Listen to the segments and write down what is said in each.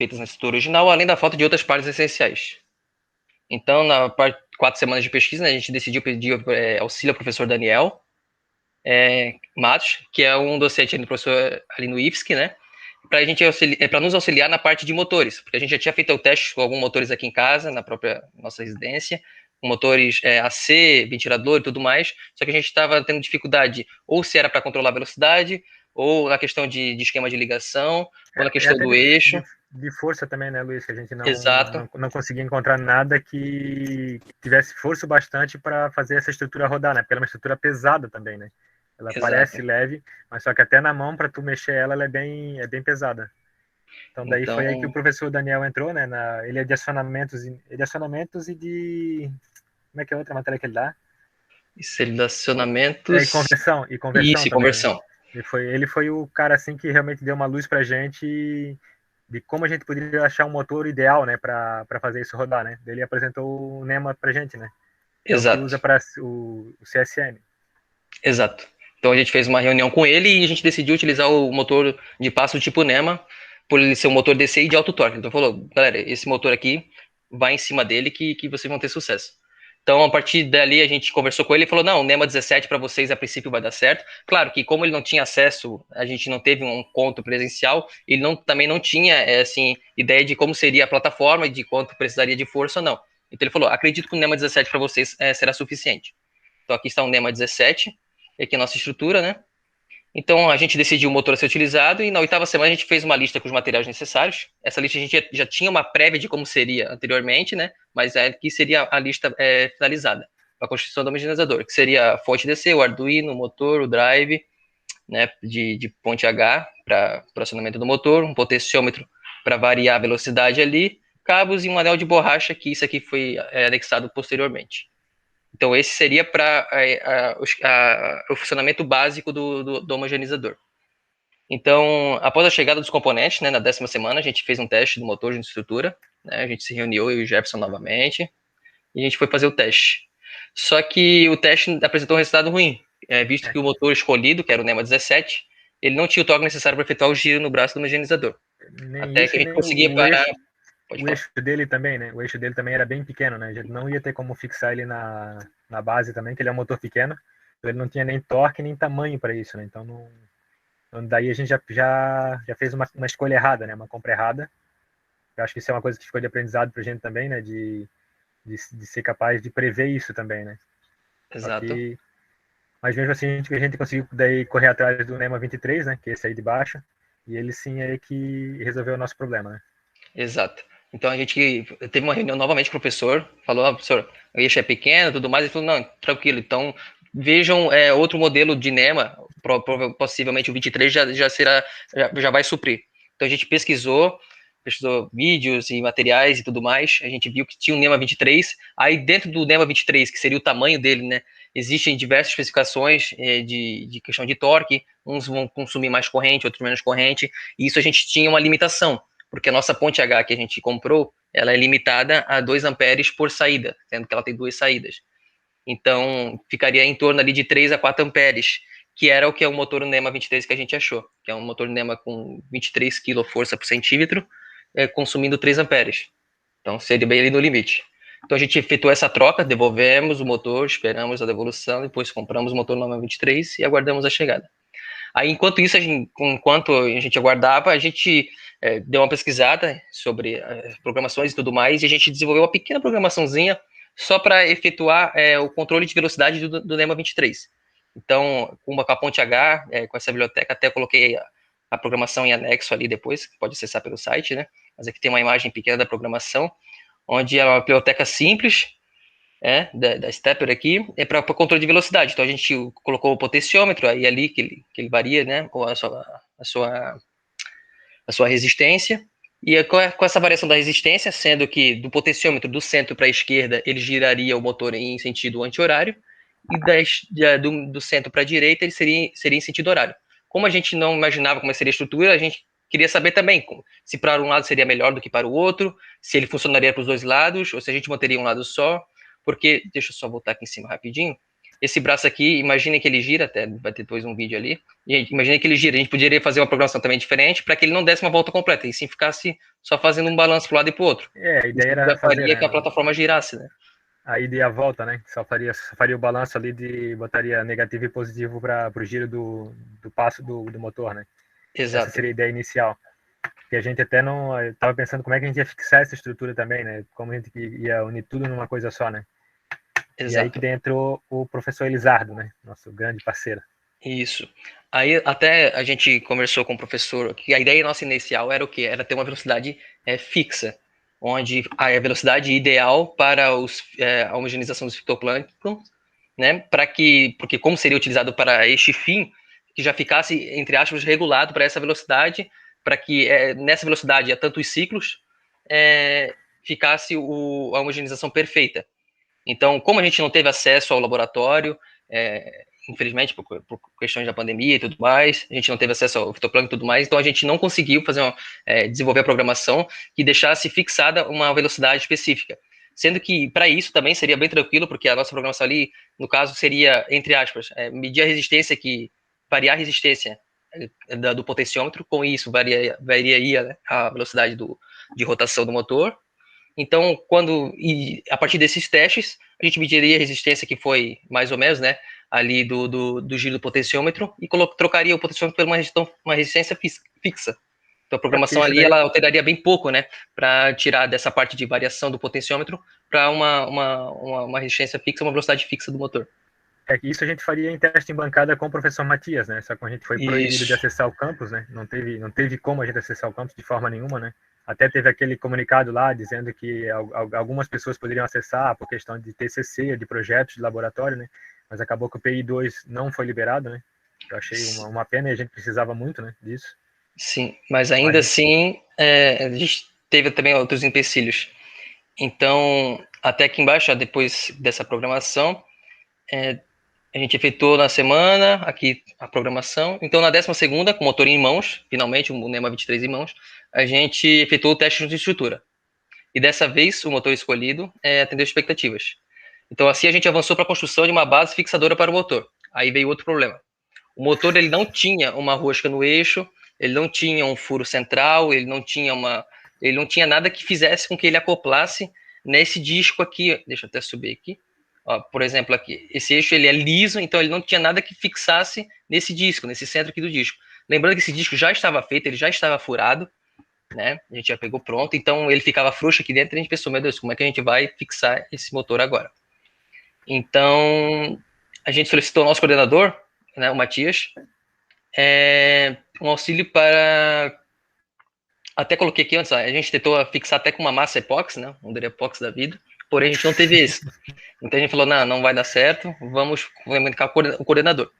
feitas na estrutura original, além da falta de outras partes essenciais. Então, na parte 4 semanas de pesquisa, né, a gente decidiu pedir auxílio ao professor Daniel Matos, que é um docente ali, professor ali no IFSC, né, para nos auxiliar na parte de motores, porque a gente já tinha feito o teste com alguns motores aqui em casa, na própria nossa residência, com motores AC, ventilador e tudo mais, só que a gente estava tendo dificuldade, ou se era para controlar a velocidade, ou na questão de esquema de ligação, ou na questão Até do eixo. de força também, né, Luiz? Que a gente Exato, não conseguia encontrar nada que tivesse força bastante para fazer essa estrutura rodar, né? Porque ela é uma estrutura pesada também, né? Ela exato. parece leve, mas só que até na mão, para tu mexer ela, ela é bem pesada. Então daí foi aí que o Então, professor Daniel entrou, né? Ele é de acionamentos e de... Como é que é a outra matéria que ele dá? relacionamentos E conversão e também, né? conversão. Ele foi o cara assim que realmente deu uma luz pra gente de como a gente poderia achar um motor ideal, né, para fazer isso rodar, né? Ele apresentou o NEMA pra gente, né? Que é o que Exato, usa para o CSN. exato. Então a gente fez uma reunião com ele e a gente decidiu utilizar o motor de passo do tipo NEMA, por ele ser um motor DC e de alto torque. Então falou, galera, esse motor aqui vai em cima dele que vocês vão ter sucesso. Então, a partir dali, a gente conversou com ele e falou: não, o NEMA 17 para vocês a princípio vai dar certo. Claro que, como ele não tinha acesso, a gente não teve um encontro presencial, ele também não tinha assim, ideia de como seria a plataforma e de quanto precisaria de força ou não. Então, ele falou: acredito que o NEMA 17 para vocês será suficiente. Então, aqui está o NEMA 17, aqui é a nossa estrutura, né? Então, a gente decidiu o motor a ser utilizado e na oitava semana a gente fez uma lista com os materiais necessários. Essa lista a gente já tinha uma prévia de como seria anteriormente, né? Mas aqui seria a lista finalizada. A construção do homogeneizador, que seria a fonte DC, o Arduino, o motor, o drive, né, de ponte H para acionamento do motor, um potenciômetro para variar a velocidade ali, cabos e um anel de borracha, que isso aqui foi anexado posteriormente. Então, esse seria para o funcionamento básico do homogeneizador. Então, após a chegada dos componentes, né, na 10ª semana, a gente fez um teste do motor de estrutura, né, a gente se reuniu, eu e o Jefferson novamente, e a gente foi fazer o teste. Só que o teste apresentou um resultado ruim, visto que o motor escolhido, que era o NEMA 17, ele não tinha o torque necessário para efetuar o giro no braço do homogeneizador. Nem Até que isso a e gente nem conseguia parar. Pode o falar. eixo dele também, né? O eixo dele também era bem pequeno, né? A gente não ia ter como fixar ele na base também, que ele é um motor pequeno. Ele não tinha nem torque nem tamanho para isso, né? Então, daí a gente já fez uma escolha errada, né? Uma compra errada. Eu acho que isso é uma coisa que ficou de aprendizado para a gente também, né? De ser capaz de prever isso também, né? Só Exato. que, mas mesmo assim a gente conseguiu daí correr atrás do NEMA 23, né? Que é esse aí de baixo. E ele sim é que resolveu o nosso problema, né? Exato. Então a gente teve uma reunião novamente com o professor, falou, professor, o eixo é pequeno e tudo mais, ele falou, não, tranquilo, então vejam outro modelo de NEMA, possivelmente o 23 já vai suprir. Então a gente pesquisou vídeos e materiais e tudo mais, a gente viu que tinha um NEMA 23, aí dentro do NEMA 23, que seria o tamanho dele, né, existem diversas especificações de questão de torque, uns vão consumir mais corrente, outros menos corrente, e isso a gente tinha uma limitação, porque a nossa ponte H que a gente comprou, ela é limitada a 2 amperes por saída, sendo que ela tem 2 saídas. Então, ficaria em torno ali de 3 a 4 amperes, que era o que é o motor NEMA 23 que a gente achou, que é um motor NEMA com 23 kg força por centímetro, consumindo 3 amperes. Então, seria bem ali no limite. Então, a gente efetuou essa troca, devolvemos o motor, esperamos a devolução, depois compramos o motor NEMA 23 e aguardamos a chegada. Aí, enquanto a gente aguardava, a gente deu uma pesquisada sobre programações e tudo mais, e a gente desenvolveu uma pequena programaçãozinha só para efetuar o controle de velocidade do NEMA 23. Então, com a ponte H, com essa biblioteca, até coloquei a programação em anexo ali depois, que pode acessar pelo site, né? Mas aqui tem uma imagem pequena da programação, onde é uma biblioteca simples, da Stepper aqui, é para controle de velocidade. Então a gente colocou o potenciômetro aí ali que ele varia, né, com a sua resistência. E com essa variação da resistência, sendo que do potenciômetro do centro para a esquerda ele giraria o motor em sentido anti-horário, e do centro para a direita ele seria em sentido horário. Como a gente não imaginava como seria a estrutura, a gente queria saber também se para um lado seria melhor do que para o outro, se ele funcionaria para os dois lados, ou se a gente manteria um lado só, porque, deixa eu só voltar aqui em cima rapidinho, esse braço aqui, imagine que ele gira, até vai ter depois um vídeo ali, e imagine que ele gira, a gente poderia fazer uma programação também diferente para que ele não desse uma volta completa, e sim ficasse só fazendo um balanço para um lado e para o outro. A ideia Isso era já fazer, faria né, que a plataforma girasse, né? a ida e a volta, né? Só faria o balanço ali botaria negativo e positivo para o giro do passo do motor, né? Essa Exato, seria a ideia inicial. Que a gente até não estava pensando como é que a gente ia fixar essa estrutura também, né? Como a gente ia unir tudo numa coisa só, né? E aí que exato. entrou o professor Elisardo, né? Nosso grande parceiro. Isso. Aí até a gente conversou com o professor que a ideia nossa inicial era o quê? Era ter uma velocidade fixa, onde a velocidade ideal para a homogeneização dos fitoplânctons, né? Porque como seria utilizado para este fim, que já ficasse, entre aspas, regulado para essa velocidade, para que nessa velocidade, a tantos ciclos, ficasse a homogeneização perfeita. Então, como a gente não teve acesso ao laboratório, infelizmente, por questões da pandemia e tudo mais, a gente não teve acesso ao fitoplâncton e tudo mais, então a gente não conseguiu desenvolver a programação que deixasse fixada uma velocidade específica. Sendo que, para isso, também seria bem tranquilo, porque a nossa programação ali, no caso, seria, entre aspas, medir a resistência, variar a resistência do potenciômetro, com isso variaria, né, a velocidade de rotação do motor. Então, a partir desses testes, a gente mediria a resistência que foi mais ou menos, né, ali do giro do potenciômetro e trocaria o potenciômetro por uma resistência fixa. Então, a Porque programação isso ali, daí, ela alteraria bem pouco, né, para tirar dessa parte de variação do potenciômetro para uma resistência fixa, uma velocidade fixa do motor. isso a gente faria em teste em bancada com o professor Matias, né? Só que a gente foi proibido de Isso. acessar o campus, né? Não teve como a gente acessar o campus de forma nenhuma, né? Até teve aquele comunicado lá dizendo que algumas pessoas poderiam acessar por questão de TCC, de projetos de laboratório, né? Mas acabou que o PI2 não foi liberado, né? Eu achei uma pena e a gente precisava muito, né, disso. Sim, mas ainda Mas assim, a gente teve também outros empecilhos. Então, até aqui embaixo, depois dessa programação, a gente efetuou na semana aqui a programação. Então, na 12ª, com o motor em mãos, finalmente, o NEMA 23 em mãos, a gente efetuou o teste de estrutura. E dessa vez, o motor escolhido atendeu expectativas. Então, assim, a gente avançou para a construção de uma base fixadora para o motor. Aí veio outro problema. O motor ele não tinha uma rosca no eixo, ele não tinha um furo central, ele não tinha nada que fizesse com que ele acoplasse nesse disco aqui. Deixa eu até subir aqui. Ó, por exemplo, aqui, esse eixo ele é liso, então ele não tinha nada que fixasse nesse disco, nesse centro aqui do disco. Lembrando que esse disco já estava feito, ele já estava furado, né? A gente já pegou pronto, então ele ficava frouxo aqui dentro e a gente pensou, meu Deus, como é que a gente vai fixar esse motor agora? Então, a gente solicitou ao nosso coordenador, né, o Matias, um auxílio para. Até coloquei aqui antes, a gente tentou fixar até com uma massa epóxi, né? Um Durepox da vida, porém a gente não teve esse. Então a gente falou: não vai dar certo, vamos comunicar com o coordenador.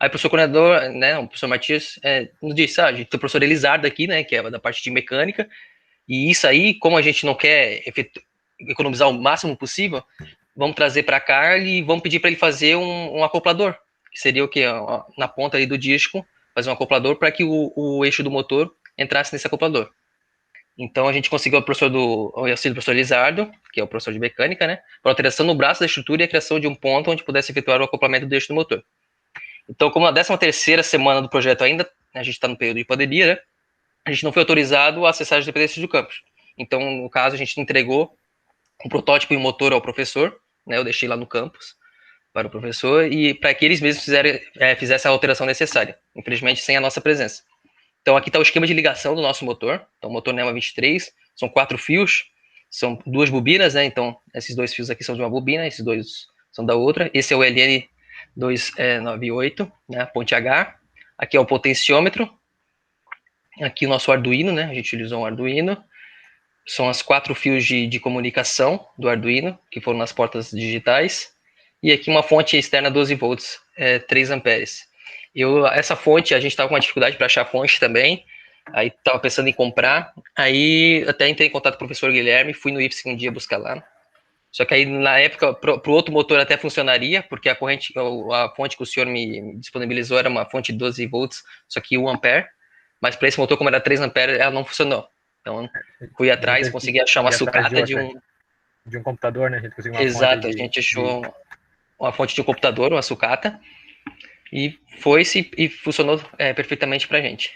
Aí o professor coordenador, né, o professor Matias, nos disse: a gente tem o professor Elisardo aqui, né, que é da parte de mecânica, e isso aí, como a gente não quer economizar o máximo possível, vamos trazer para cá e vamos pedir para ele fazer um acoplador, que seria o quê? Na ponta ali do disco, fazer um acoplador para que o eixo do motor entrasse nesse acoplador. Então a gente conseguiu o auxílio do professor Lizardo, que é o professor de mecânica, né, para alteração no braço da estrutura e a criação de um ponto onde pudesse efetuar o acoplamento do eixo do motor. Então, como na 13ª semana do projeto ainda, a gente está no período de pandemia, né, a gente não foi autorizado a acessar as dependências do campus. Então, no caso, a gente entregou um protótipo e um motor ao professor, né, eu deixei lá no campus para o professor e para que eles mesmos fizessem a alteração necessária, infelizmente sem a nossa presença. Então aqui está o esquema de ligação do nosso motor, então o motor NEMA 23, são 4 fios, são 2 bobinas, né, então esses 2 fios aqui são de uma bobina, esses 2 são da outra, esse é o LN298, né, ponte H, aqui é o potenciômetro, aqui o nosso Arduino, né, a gente utilizou um Arduino, são as 4 fios de comunicação do Arduino, que foram nas portas digitais, e aqui uma fonte externa 12 volts, 3 amperes. Essa fonte, a gente estava com uma dificuldade para achar a fonte também, aí estava pensando em comprar, aí até entrei em contato com o professor Guilherme, fui no IFSC um dia buscar lá, só que aí na época, para o outro motor até funcionaria, porque a fonte que o senhor me disponibilizou era uma fonte de 12 volts, só que 1 ampere, mas para esse motor, como era 3 amperes, ela não funcionou. Então, fui a gente atrás, teve que consegui achar uma ir atrás sucata de um. de um computador, né? A gente conseguiu uma fonte aí Exato, a gente achou. uma fonte de um computador, uma sucata, e foi-se e funcionou perfeitamente pra gente.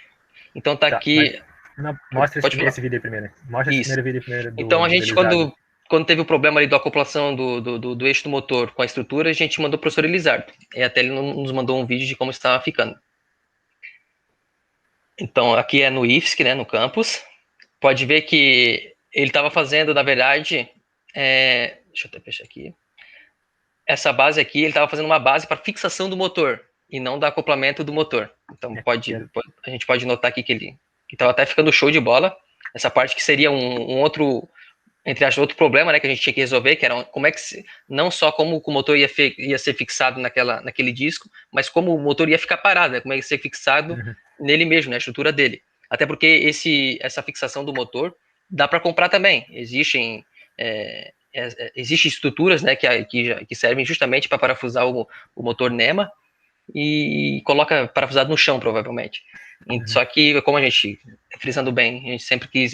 Então tá aqui. Não, mostra Pode falar. esse vídeo aí primeiro. Mostra esse Isso. primeiro vídeo primeiro Então a do gente, Elizardo. quando teve o problema ali da acoplação do eixo do motor com a estrutura, a gente mandou o professor Elizardo. E até ele nos mandou um vídeo de como estava ficando. Então aqui é no IFSC, né, no campus. Pode ver que ele estava fazendo, na verdade, deixa eu até fechar aqui. Essa base aqui, ele estava fazendo uma base para fixação do motor e não do acoplamento do motor. Então a gente pode notar aqui que ele estava até ficando show de bola. Essa parte que seria um outro, entre aspas, outro problema, né, que a gente tinha que resolver, que era como é que não só como o motor ia ser fixado naquele disco, mas como o motor ia ficar parado, né, como é que ia ser fixado nele mesmo, na estrutura dele. Até porque essa fixação do motor dá para comprar também. Existem estruturas, né, que servem justamente para parafusar o motor NEMA e coloca parafusado no chão, provavelmente. Só que, como a gente, frisando bem, a gente sempre quis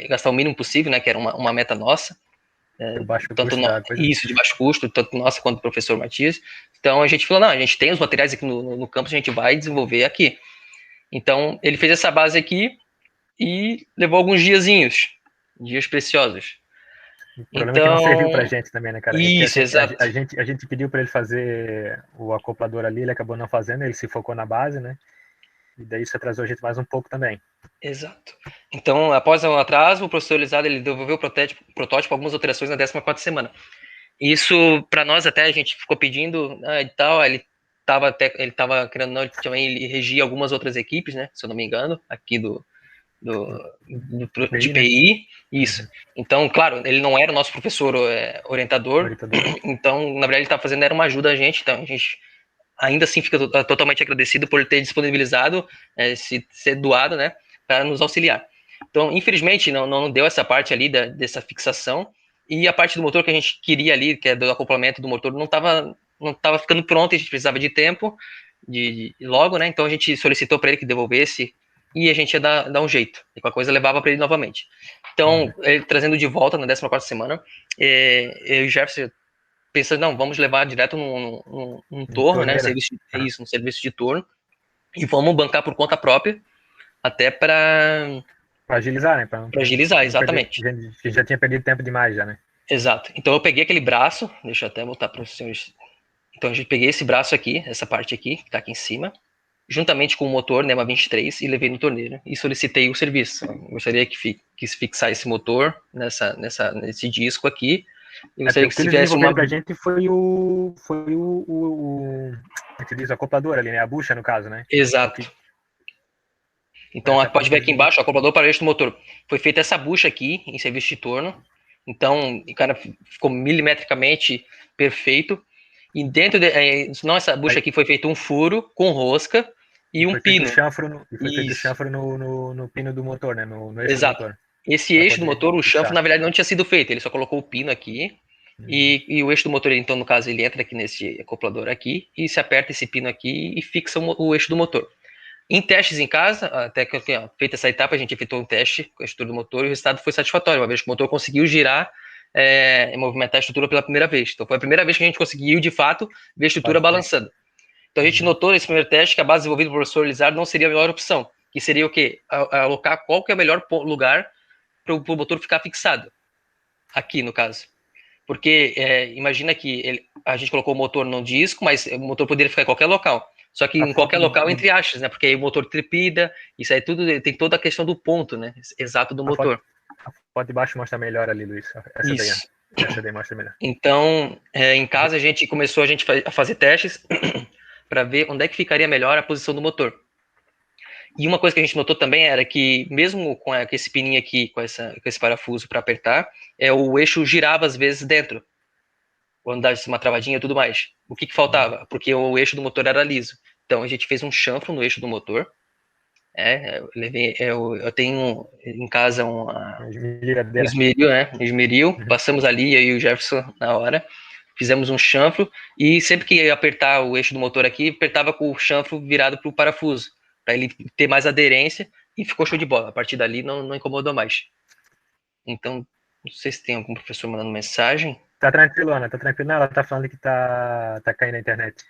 gastar o mínimo possível, né, que era uma meta nossa, baixo tanto custo da coisa. isso, de baixo custo, tanto nossa quanto do professor Matias. Então a gente falou, não, a gente tem os materiais aqui no campus, a gente vai desenvolver aqui. Então ele fez essa base aqui e levou alguns dias preciosos. O problema então, é que não serviu pra gente também, né, cara? Porque, isso, assim, exato. a gente pediu para ele fazer o acoplador ali, ele acabou não fazendo, ele se focou na base, né? E daí isso atrasou a gente mais um pouco também. Exato. Então, após o atraso, o professor Elizardo ele devolveu o protótipo algumas alterações na 14ª semana. Isso, para nós, até a gente ficou pedindo e tal, ele estava querendo não, ele regia algumas outras equipes, né, se eu não me engano, aqui de PI, né? Isso. Então, claro, ele não era o nosso professor orientador, então, na verdade, ele estava fazendo era uma ajuda a gente, então a gente ainda assim fica totalmente agradecido por ele ter disponibilizado, ser doado, né, para nos auxiliar. Então, infelizmente, não deu essa parte ali dessa fixação, e a parte do motor que a gente queria ali, que é do acoplamento do motor, não tava ficando pronto, a gente precisava de tempo, de logo, né, então a gente solicitou para ele que devolvesse, e a gente ia dar um jeito, e qualquer coisa levava para ele novamente. Então, ele trazendo de volta na 14ª semana, eu e o Jefferson pensando, não, vamos levar direto num torno, né, um serviço de torno, e vamos bancar por conta própria, até para agilizar, né? Pra agilizar, exatamente. Perder, já tinha perdido tempo demais já, né? Exato. Então eu peguei aquele braço, deixa eu até botar para os senhores. Então eu peguei esse braço aqui, essa parte aqui, que está aqui em cima, juntamente com o motor NEMA 23 e levei no torneiro e solicitei o serviço. Eu gostaria que se fixar esse motor nesse disco aqui. E gostaria que se tivesse pra gente foi o acoplador ali, né? A bucha, no caso, né? Exato. Então, pode ver aqui embaixo, o acoplador para eixo do motor. Foi feita essa bucha aqui, em serviço de torno. Então, o cara ficou milimetricamente perfeito. E dentro não essa bucha aqui, foi feito um furo com rosca e um pino. Foi feito chanfro no pino do motor, né? No eixo Exato. do motor. Esse eixo do motor, o chanfro, na verdade, não tinha sido feito. Ele só colocou o pino aqui. E o eixo do motor, então, no caso, ele entra aqui nesse acoplador aqui e se aperta esse pino aqui e fixa o eixo do motor. Em testes em casa, até que feita essa etapa, a gente efetuou um teste com a estrutura do motor e o resultado foi satisfatório, uma vez que o motor conseguiu girar e movimentar a estrutura pela primeira vez. Então foi a primeira vez que a gente conseguiu, de fato, ver a estrutura balançando. Então a gente notou nesse primeiro teste que a base desenvolvida pelo professor Lizardo não seria a melhor opção, que seria o quê? Alocar qual que é o melhor lugar para o motor ficar fixado. Aqui, no caso. Porque imagina que a gente colocou o motor no disco, mas o motor poderia ficar em qualquer local. Só que em qualquer local, entre aspas, né? Porque aí o motor trepida, isso aí tudo, tem toda a questão do ponto, né? Exato do motor. A foto de baixo mostra melhor ali, Luiz. Essa daí mostra melhor. Então, em casa, a gente começou a fazer testes para ver onde é que ficaria melhor a posição do motor. E uma coisa que a gente notou também era que, mesmo com esse pininho aqui, com esse parafuso para apertar, o eixo girava às vezes dentro. Quando dava uma travadinha e tudo mais. O que faltava? Porque o eixo do motor era liso. Então a gente fez um chanfro no eixo do motor. Eu tenho em casa um esmeril, né? Esmeril. Passamos ali, eu e o Jefferson na hora. Fizemos um chanfro e sempre que ia apertar o eixo do motor aqui, apertava com o chanfro virado para o parafuso, para ele ter mais aderência e ficou show de bola. A partir dali não incomodou mais. Então, não sei se tem algum professor mandando mensagem. Tá tranquilo, Ana, tá tranquilo. Não, ela tá falando que tá caindo a internet.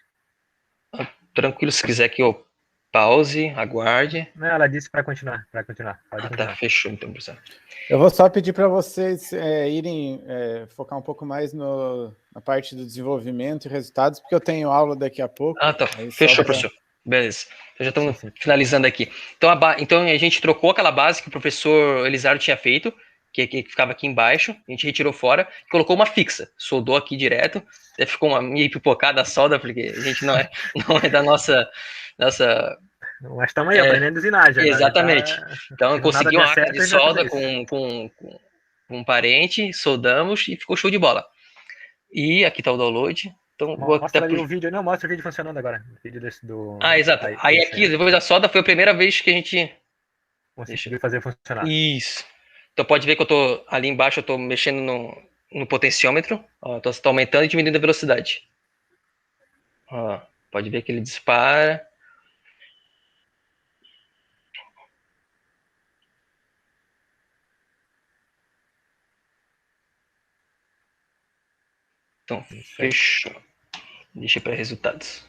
Tranquilo, se quiser que eu pause, aguarde. Não, ela disse para continuar, pode Tá, continuar. fechou então, professor. Eu vou só pedir para vocês irem focar um pouco mais na parte do desenvolvimento e resultados, porque eu tenho aula daqui a pouco. Tá. Fechou, professor. Beleza. Então já estamos finalizando aqui. Então a gente trocou aquela base que o professor Elisardo tinha feito, que ficava aqui embaixo, a gente retirou fora, colocou uma fixa, soldou aqui direto, até ficou uma meio pipocada a solda, porque a gente não é da nossa. Mas estamos aí aprendendo usinagem. Exatamente. Então eu consegui uma arca de solda com um parente, soldamos e ficou show de bola. E aqui está o download. Então, mostra ali o vídeo. Não, mostra o vídeo funcionando agora. O vídeo do... exato. Aí aqui, depois da solda, foi a primeira vez que a gente conseguiu fazer funcionar. Isso. Então pode ver que eu tô ali embaixo, eu tô mexendo no potenciômetro. Ó, tô aumentando e diminuindo a velocidade. Ó, pode ver que ele dispara. Então, fechou. Deixei para resultados.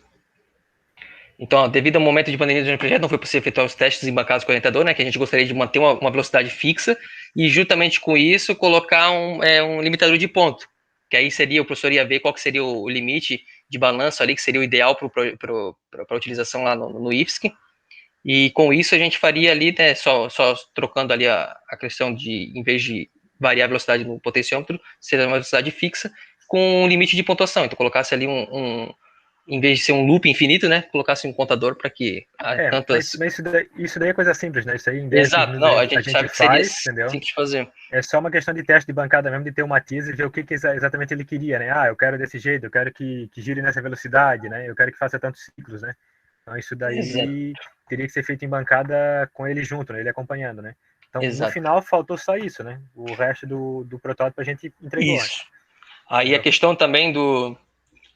Então, ó, devido ao momento de pandemia do projeto, não foi possível efetuar os testes embarcados com o orientador, né? Que a gente gostaria de manter uma velocidade fixa e, juntamente com isso, colocar um limitador de ponto. Que aí seria, o professor ia ver qual que seria o limite de balanço ali, que seria o ideal para a utilização lá no IFSC. E com isso a gente faria ali, né, só trocando ali a questão de, em vez de variar a velocidade no potenciômetro, seria uma velocidade fixa com um limite de pontuação. Então, colocasse ali em vez de ser um loop infinito, né, colocasse um contador para que tantas... Mas isso daí é coisa simples, né? Isso aí Exato, não, a gente sabe que seria entendeu? simples de fazer. É só uma questão de teste de bancada mesmo, de ter o Matias e ver o que exatamente ele queria, né? Eu quero desse jeito, eu quero que gire nessa velocidade, né? Eu quero que faça tantos ciclos, né? Então isso daí teria que ser feito em bancada com ele junto, né? Ele acompanhando, né? Então no final faltou só isso, né? O resto do protótipo a gente entregou. Isso. Aí a questão também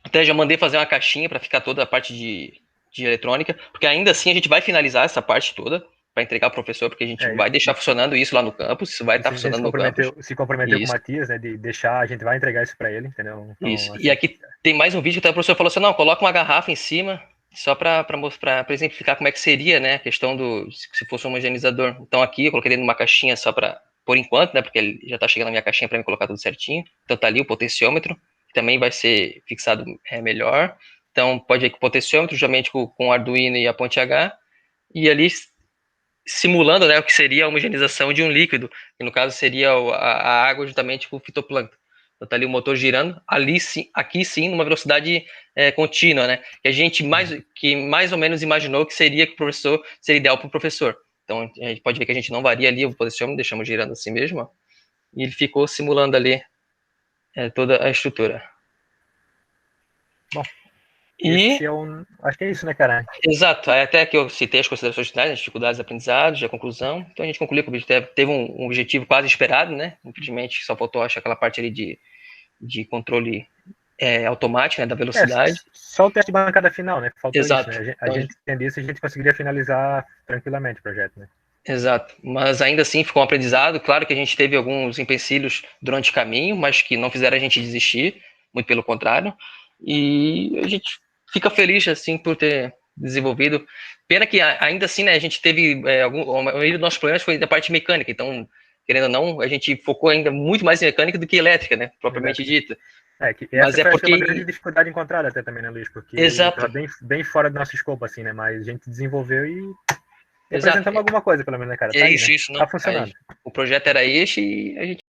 até já mandei fazer uma caixinha para ficar toda a parte de eletrônica, porque ainda assim a gente vai finalizar essa parte toda para entregar ao professor, porque a gente vai deixar funcionando isso lá no campus, isso vai estar funcionando no campus. Se comprometeu com o Matias, né, de deixar, a gente vai entregar isso para ele, entendeu? Então, isso. Assim, e aqui tem mais um vídeo que o professor falou assim, não, coloca uma garrafa em cima, só para exemplificar como é que seria, né, a questão se fosse um homogeneizador. Então aqui eu coloquei ele numa caixinha só para, por enquanto, né, porque ele já está chegando na minha caixinha para me colocar tudo certinho. Então tá ali o potenciômetro, também vai ser fixado melhor. Então, pode ver que o potenciômetro, justamente com o Arduino e a ponte H, e ali simulando, né, o que seria a homogeneização de um líquido, que no caso seria a água juntamente com o fitoplâncton. Então, tá ali o motor girando, aqui sim, numa velocidade contínua, né, que a gente mais ou menos imaginou que seria ideal para o professor. Então, a gente pode ver que a gente não varia ali o potenciômetro, deixamos girando assim mesmo, ó, e ele ficou simulando ali toda a estrutura. Bom, acho que é isso, né, cara? Exato, até que eu citei as considerações finais, as dificuldades de aprendizado, a conclusão. Então a gente concluiu que o objetivo teve um objetivo quase esperado, né? Infelizmente só faltou, acho, aquela parte ali de controle automático, né, da velocidade. Só o teste de bancada final, né? Faltou isso, né? A gente entender isso, a gente conseguiria finalizar tranquilamente o projeto, né? Exato, mas ainda assim ficou um aprendizado. Claro que a gente teve alguns empecilhos durante o caminho, mas que não fizeram a gente desistir, muito pelo contrário. E a gente fica feliz, assim, por ter desenvolvido. Pena que ainda assim, né, a gente teve a maioria dos nossos problemas foi da parte mecânica, então, querendo ou não, a gente focou ainda muito mais em mecânica do que elétrica, né, propriamente dita. Mas é porque uma grande dificuldade encontrada até também, né, Luiz? Porque exato, bem fora do nosso escopo, assim, né, mas a gente desenvolveu e representamos alguma coisa, pelo menos, né, cara? Tá isso, aí, né? isso, não. Tá funcionando. O projeto era este e a gente